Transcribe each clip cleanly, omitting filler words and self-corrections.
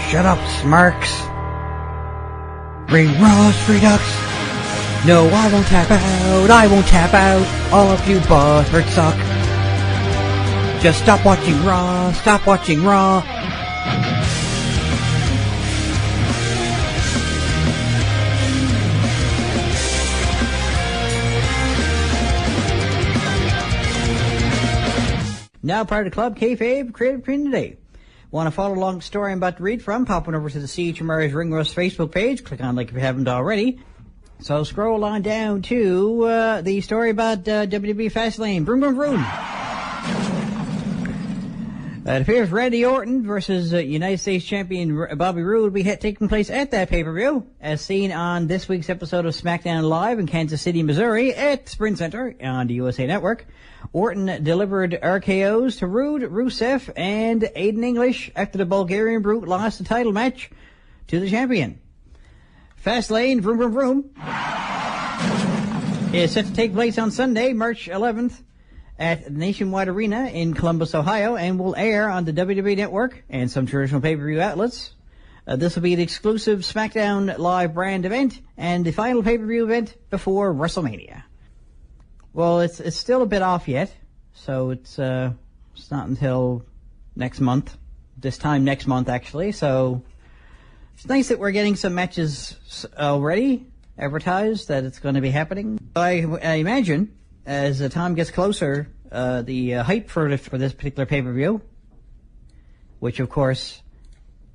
Shut up, Smarks. Ring Rust Redux. No, I won't tap out. I won't tap out. All of you bastards suck. Just stop watching Raw. Stop watching Raw. Now part of the Club Kayfabe Creative Community. Want to follow along the story I'm about to read from? Pop on over to the CHMR's Ring Rust Facebook page. Click on like if you haven't already. So scroll on down to the story about WWE Fastlane. Vroom, vroom, vroom. It appears Randy Orton versus United States Champion Bobby Roode will be taking place at that pay-per-view, as seen on this week's episode of SmackDown Live in Kansas City, Missouri, at Sprint Center on the USA Network. Orton delivered RKOs to Roode, Rusev, and Aiden English after the Bulgarian Brute lost the title match to the champion. Fastlane, vroom, vroom, vroom, is set to take place on Sunday, March 11th, at the Nationwide Arena in Columbus, Ohio, and will air on the WWE Network and some traditional pay-per-view outlets. This will be the exclusive SmackDown Live brand event and the final pay-per-view event before WrestleMania. Well, it's still a bit off yet, so it's not until next month. This time next month, actually. So it's nice that we're getting some matches already advertised that it's going to be happening. I imagine as the time gets closer, the hype for this particular pay-per-view, which of course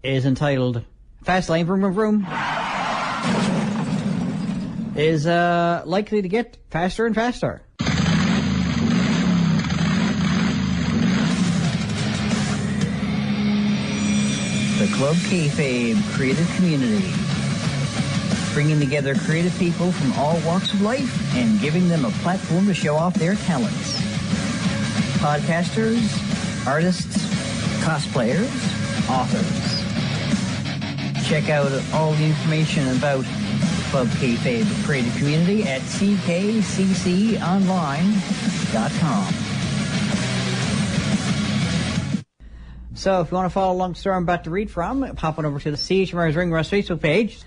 is entitled Fastlane, vroom, vroom, vroom, is likely to get faster and faster. The Club Kayfabe Creative Community, bringing together creative people from all walks of life and giving them a platform to show off their talents. Podcasters, artists, cosplayers, authors. Check out all the information about Club Kayfabe Creative Community at ckcconline.com. So if you want to follow along the story I'm about to read from, pop on over to the CHMR's Ring Rust Facebook page.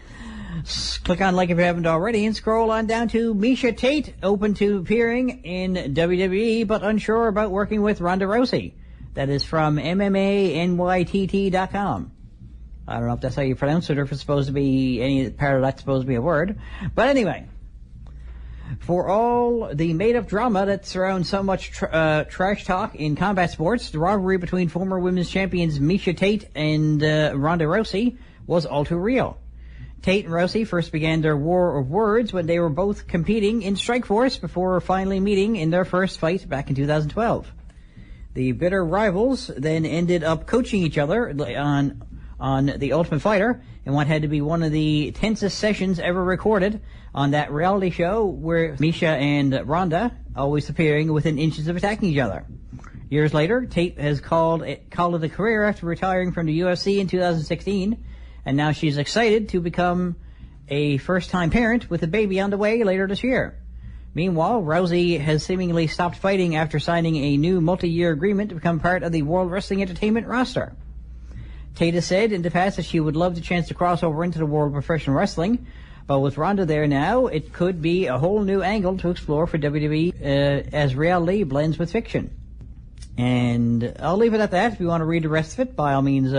Click on like if you haven't already and scroll on down to Misha Tate, open to appearing in WWE but unsure about working with Ronda Rousey. That is from MMANYTT.com. I don't know if that's how you pronounce it or if it's supposed to be any part of that's supposed to be a word. But anyway, for all the made-up drama that surrounds so much trash talk in combat sports, the rivalry between former women's champions Misha Tate and Ronda Rousey was all too real. Tate and Rousey first began their war of words when they were both competing in Strikeforce before finally meeting in their first fight back in 2012. The bitter rivals then ended up coaching each other on The Ultimate Fighter in what had to be one of the tensest sessions ever recorded on that reality show where Misha and Ronda always appearing within inches of attacking each other. Years later, Tate has called it a career after retiring from the UFC in 2016, and now she's excited to become a first-time parent with a baby on the way later this year. Meanwhile, Rousey has seemingly stopped fighting after signing a new multi-year agreement to become part of the World Wrestling Entertainment roster. Tate has said in the past that she would love the chance to cross over into the world of professional wrestling, but with Ronda there now, it could be a whole new angle to explore for WWE as reality blends with fiction. And I'll leave it at that. If you want to read the rest of it, by all means,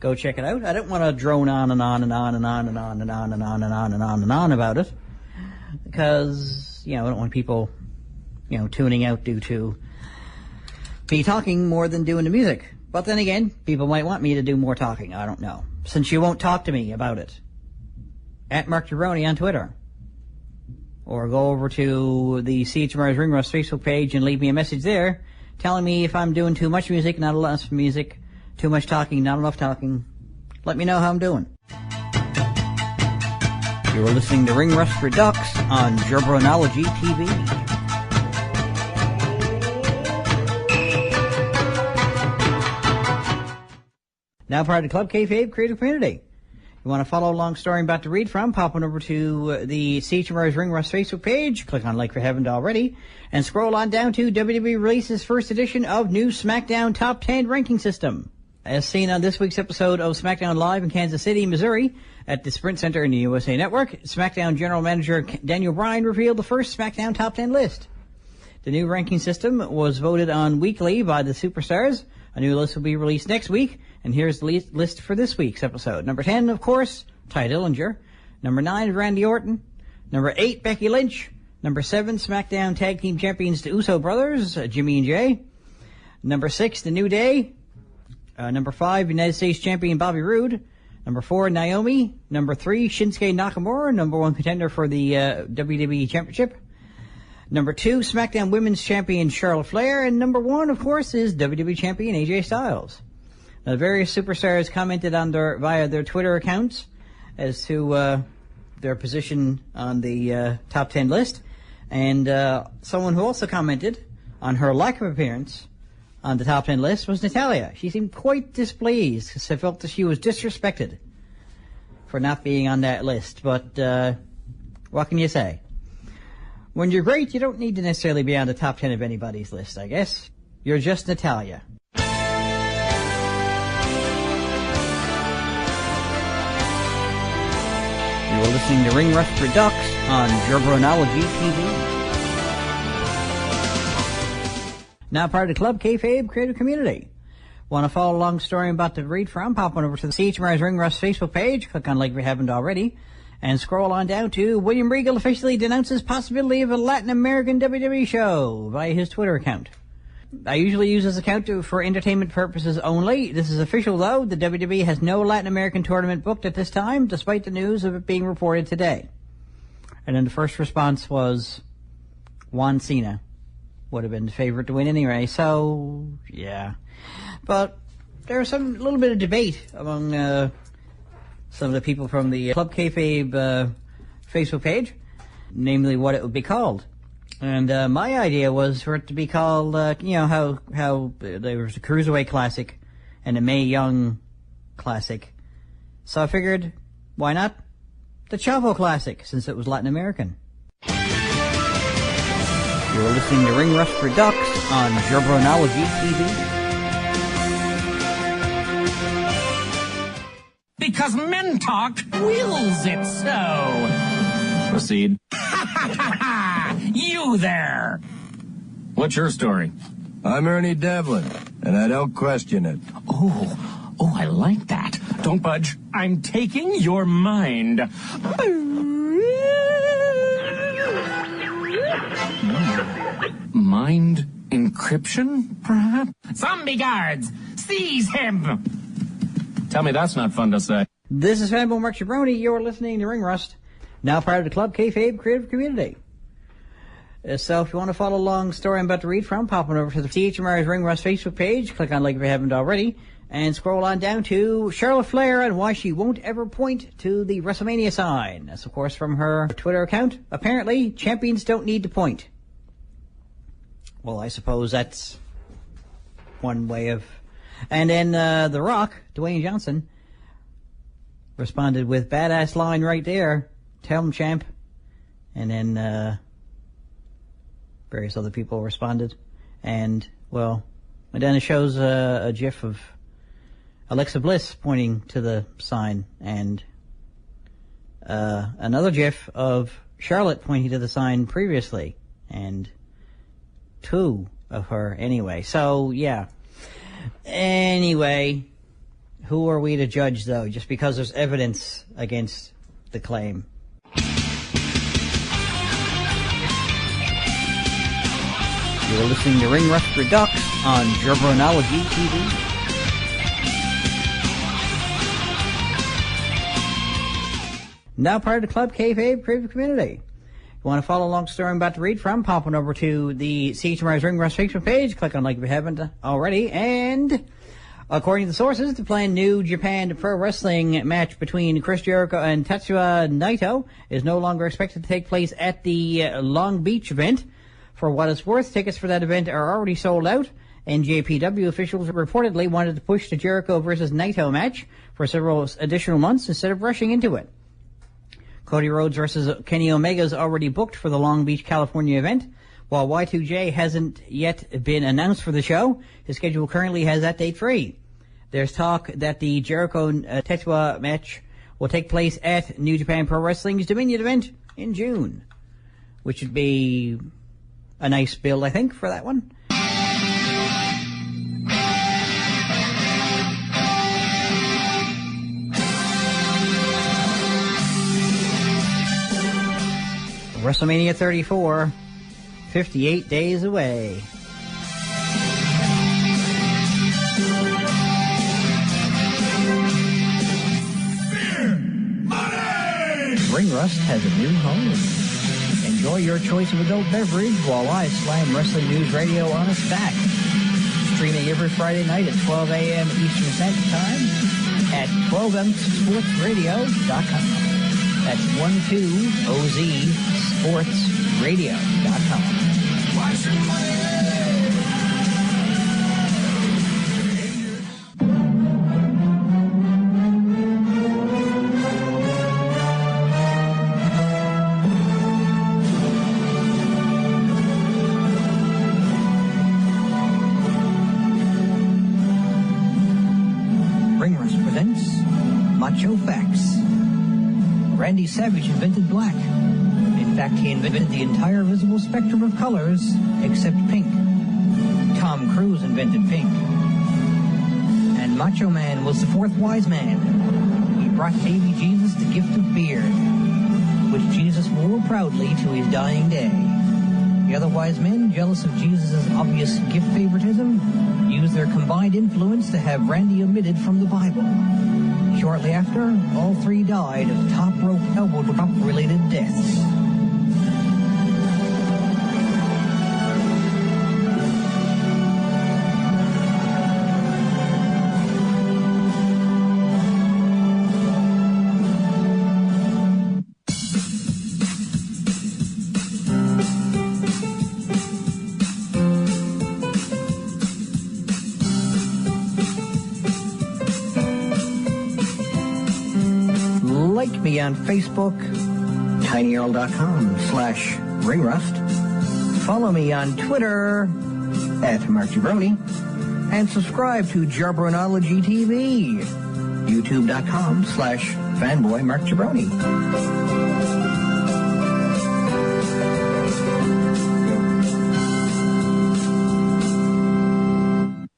go check it out. I don't want to drone on and on and on and on and on and on and on and on and on and on about it, because, I don't want people, tuning out due to me talking more than doing the music. But then again, people might want me to do more talking. I don't know. Since you won't talk to me about it. At Mark Gironi on Twitter. Or go over to the CHMR's Ring Rust Facebook page and leave me a message there telling me if I'm doing too much music, not enough music, too much talking, not enough talking. Let me know how I'm doing. You are listening to Ring Rust Redux on Jabronology TV. Now part of the Club Kayfabe Creative Community. You want to follow along the story I'm about to read from, pop on over to the CHMR's Ring Rust Facebook page, click on like if you haven't already, and scroll on down to WWE releases first edition of new SmackDown Top 10 ranking system. As seen on this week's episode of SmackDown Live in Kansas City, Missouri, at the Sprint Center in the USA Network, SmackDown General Manager Daniel Bryan revealed the first SmackDown Top 10 list. The new ranking system was voted on weekly by the superstars. A new list will be released next week, and here's the list for this week's episode. Number 10, of course, Ty Dillinger. Number 9, Randy Orton. Number 8, Becky Lynch. Number 7, SmackDown Tag Team Champions, the Uso Brothers, Jimmy and Jay. Number 6, The New Day. Number 5, United States Champion Bobby Roode. Number 4, Naomi. Number 3, Shinsuke Nakamura, number 1 contender for the WWE Championship. Number 2, SmackDown Women's Champion Charlotte Flair. And number 1, of course, is WWE Champion AJ Styles. Now, various superstars commented on via their Twitter accounts as to their position on the top 10 list. And someone who also commented on her lack of appearance on the top 10 list was Natalya. She seemed quite displeased because I felt that she was disrespected for not being on that list. But what can you say? When you're great, you don't need to necessarily be on the top 10 of anybody's list, I guess. You're just Natalya. You're listening to Ring Rust Redux on Jobronology TV. Now part of the Club Kayfabe Creative Community. Want to follow along the story I'm about to read from? Pop on over to the CHMR's Ring Rust Facebook page. Click on like we haven't already. And scroll on down to William Regal officially denounces possibility of a Latin American WWE show via his Twitter account. I usually use this account for entertainment purposes only. This is official, though. The WWE has no Latin American tournament booked at this time, despite the news of it being reported today. And then the first response was Juan Cena. Would have been the favorite to win anyway, so, yeah. But there was a little bit of debate among some of the people from the Club Kayfabe Facebook page, namely what it would be called. And my idea was for it to be called, how there was a Cruiserweight Classic and a Mae Young Classic. So I figured, why not the Chavo Classic, since it was Latin American. You're listening to Ring Rust Redux on Jobronology TV. Because men talk wills it so. Proceed. You there. What's your story? I'm Ernie Devlin, and I don't question it. Oh, I like that. Don't budge. I'm taking your mind. Mind encryption, perhaps? Zombie guards, seize him! Tell me that's not fun to say. This is Fanboy Mark Jabroni. You're listening to Ring Rust, now part of the Club Kayfabe Creative Community. So if you want to follow along the story I'm about to read from, pop on over to the CHMR's Ring Rust Facebook page, click on like if you haven't already, and scroll on down to Charlotte Flair and why she won't ever point to the WrestleMania sign. That's, of course, from her Twitter account. Apparently, champions don't need to point. Well, I suppose that's one way of... And then The Rock, Dwayne Johnson, responded with badass line right there. Tell him, champ. And then various other people responded. And then it shows a gif of Alexa Bliss pointing to the sign, and another gif of Charlotte pointing to the sign previously, and two of her anyway. So, yeah. Anyway, who are we to judge, though, just because there's evidence against the claim? You're listening to Ring Rust Redux on Jobronology TV. Now part of the Club Kayfabe Creative Community. If you want to follow along the story I'm about to read from, pop on over to the CHMR's Ring Rust Facebook page, click on like if you haven't already, and according to the sources, the planned New Japan Pro Wrestling match between Chris Jericho and Tetsuya Naito is no longer expected to take place at the Long Beach event. For what it's worth, tickets for that event are already sold out. NJPW officials reportedly wanted to push the Jericho versus Naito match for several additional months instead of rushing into it. Cody Rhodes versus Kenny Omega is already booked for the Long Beach, California event. While Y2J hasn't yet been announced for the show, his schedule currently has that date free. There's talk that the Jericho Tetsuya match will take place at New Japan Pro Wrestling's Dominion event in June, which would be a nice build, I think, for that one. WrestleMania 34, 58 days away. Ring Rust has a new home. Enjoy your choice of adult beverage while I slam Wrestling News Radio on its back. Streaming every Friday night at 12 a.m. Eastern Standard Time at 12msportsradio.com. That's 12ozsportsradio.com. Watch your money! Macho Facts. Randy Savage invented black. In fact, he invented the entire visible spectrum of colors except pink. Tom Cruise invented pink. And Macho Man was the fourth wise man. He brought baby Jesus the gift of beard, which Jesus wore proudly to his dying day. The other wise men, jealous of Jesus' obvious gift favoritism, used their combined influence to have Randy omitted from the Bible. Shortly after, all three died of top rope elbow drop related deaths. Like me on Facebook, tinyurl.com/ringrust. Follow me on Twitter @MarkJabroni, and subscribe to Jabronology TV, youtube.com/fanboymarkjabroni.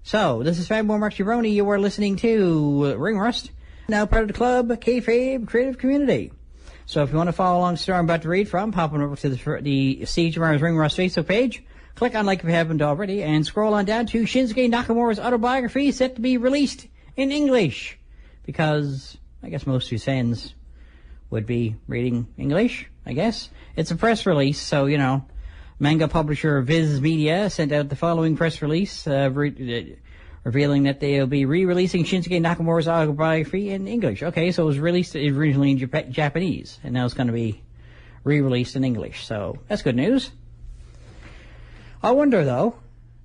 So, this is Fanboy Mark Jabroni. You are listening to Ring Rust, now part of the Club Kayfabe Creative Community. So if you want to follow along the story I'm about to read from, pop on over to the Siege of Mars Ring Rust Facebook page, click on like if you haven't already, and scroll on down to Shinsuke Nakamura's autobiography set to be released in English. Because I guess most of you fans would be reading English, I guess. It's a press release, so, you know, manga publisher Viz Media sent out the following press release, revealing that they'll be re-releasing Shinsuke Nakamura's autobiography in English. Okay, so it was released originally in Japanese, and now it's going to be re-released in English. So that's good news. I wonder, though,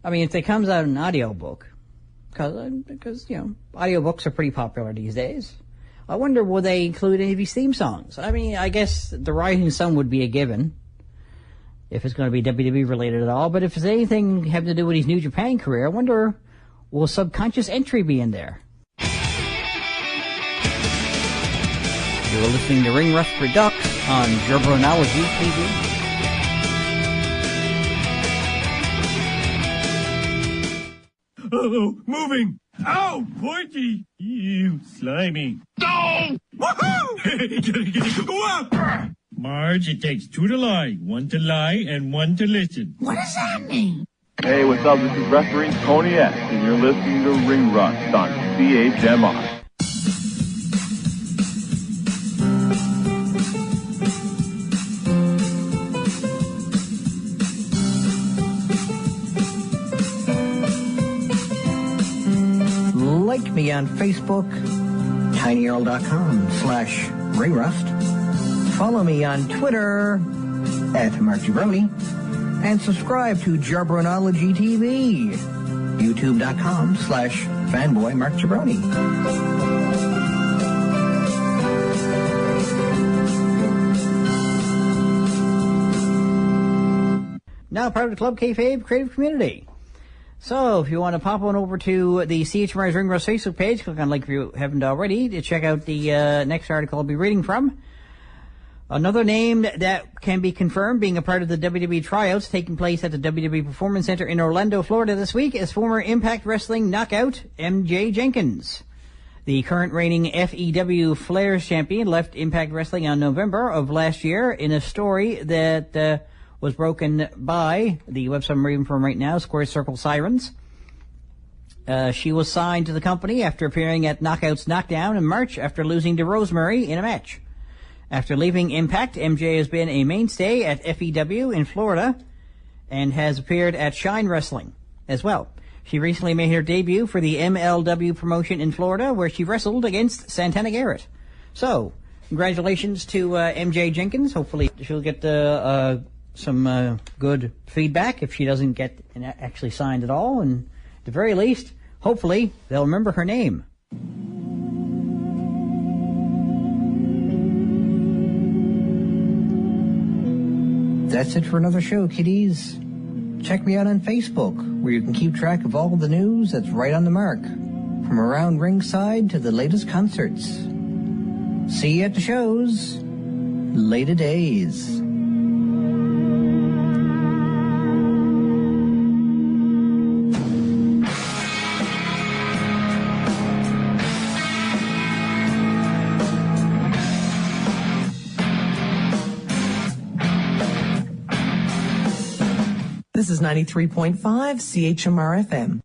I mean, if it comes out in an audiobook, because, you know, audiobooks are pretty popular these days, I wonder, will they include any of these theme songs? I mean, I guess The Rising Sun would be a given, if it's going to be WWE related at all, but if it's anything having to do with his New Japan career, I wonder, will Subconscious Entry be in there? You're listening to Ring Rust Redux on Jabronology TV. Oh, moving! Ow, pointy! Ew, slimy. No! Woohoo! Marge, it takes two to lie. One to lie and one to listen. What does that mean? Hey, what's up? This is Referee Tony S, and you're listening to Ring Rust on CHMR. Like me on Facebook, tinyurl.com/ringrust. Follow me on Twitter @MarkJabroni, and subscribe to Jabronology TV, youtube.com/fanboymarkjabroni. Now part of the Club Kayfabe Creative Community. So, if you want to pop on over to the CHMR's Ring Rust Facebook page, click on like if you haven't already, to check out the next article I'll be reading from. Another name that can be confirmed being a part of the WWE tryouts taking place at the WWE Performance Center in Orlando, Florida this week is former Impact Wrestling knockout MJ Jenkins. The current reigning FEW Flares champion left Impact Wrestling on November of last year in a story that was broken by the website I'm reading from right now, Square Circle Sirens. She was signed to the company after appearing at Knockouts Knockdown in March after losing to Rosemary in a match. After leaving Impact, MJ has been a mainstay at FEW in Florida and has appeared at Shine Wrestling as well. She recently made her debut for the MLW promotion in Florida, where she wrestled against Santana Garrett. So, congratulations to MJ Jenkins. Hopefully she'll get some good feedback if she doesn't get actually signed at all. And at the very least, hopefully they'll remember her name. That's it for another show, kiddies. Check me out on Facebook, where you can keep track of all the news that's right on the mark, from around ringside to the latest concerts. See you at the shows. Later days. This is 93.5 CHMR FM.